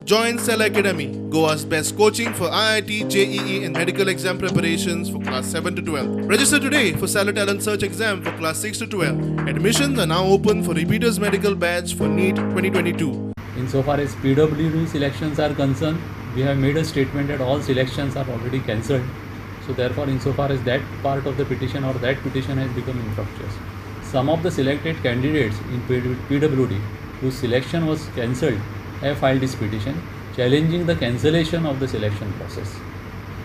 Join Cell Academy, Goa's best coaching for IIT, JEE, and medical exam preparations for class 7 to 12. Register today for Cell Talent Search exam for class 6 to 12. Admissions are now open for repeaters medical batch for NEET 2022. Insofar as PWD selections are concerned, we have made a statement that all selections are already cancelled. So therefore, insofar as that part of the petition or that petition has become infructuous, some of the selected candidates in PWD whose selection was cancelled have filed this petition challenging the cancellation of the selection process.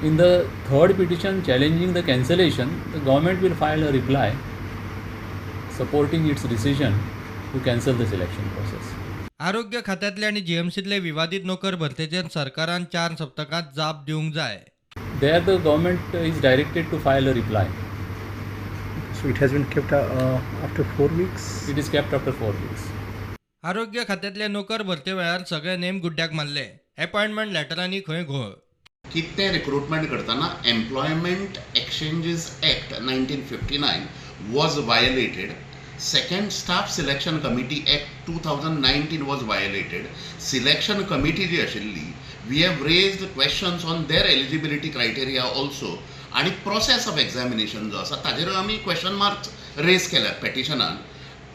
In the third petition challenging the cancellation, the government will file a reply supporting its decision to cancel the selection process. आरोग्य खात्यातले आणि जीएमसीतले विवादित नोकर भरतेचेर सरकारान 4 सप्तकांत जाप दिवंक जाय. There the government is directed to file a reply. So it has been kept after 4 weeks? It is kept after 4 weeks. आरोग्य खात्यातले नोकर भरते वेळार सगळे नेम गुड्ड्याक मारले. अपॉइंटमेंट लेटरांनी खंय घोळ. कितें रिक्रुटमेंट करतना employment exchanges act 1959 was violated. Second staff selection committee act 2019 was violated. Selection committee जी आशिल्ली, we have raised questions on their eligibility criteria also, आणि प्रोसेस ऑफ एक्झामिनेशन जो आसा ताजेर आमी क्वेश्चन मार्क्स रेज केल्यात पेटिशनान.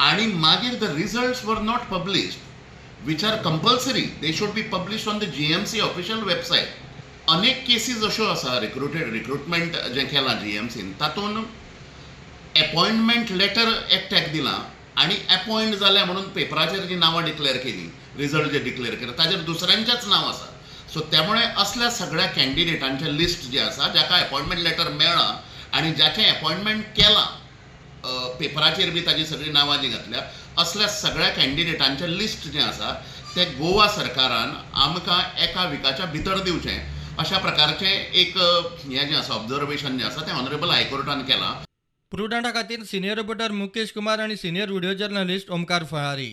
आणि मागीर the results were not published which are compulsory. They should be published on the GMC official website. अनेक cases अश्यो आसा रिक्रुटमेंट जें केलां जीएमसीन, तातूंत अपॉइंटमेंट लेटर एकट्याक दिलां आनी अपॉइंट जालें म्हणून पेपराचेर जी नांवां डिक्लेअर केली, रिजल्ट जे डिक्लेअर केले ताजेर दुसऱ्यांचेंच नांव आसा. सो त्यामुळे असल्या सगळ्या कॅन्डिडेटांचें लिस्ट जें आसा, जाका अपॉइंटमेंट लेटर मेळ्ळां आनी जाचें अपॉइंटमेंट केलां, पेपराचेर बी ताजी सगळीं नांवां जी घातल्या, असल्या सगळ्या कॅन्डिडेटांचें लिस्ट जें आसा तें गोवा सरकारान आमकां एका विकाच्या भितर दिवचें, अशा प्रकारचें एक हें जें आसा ऑब्जर्वेशन जें आसा तें ऑनरेबल हायकोर्टान केलां. प्रुडंटा खातीर सिनियर रिपोर्टर मुकेश कुमार आणि senior video journalist Omkar Phalari.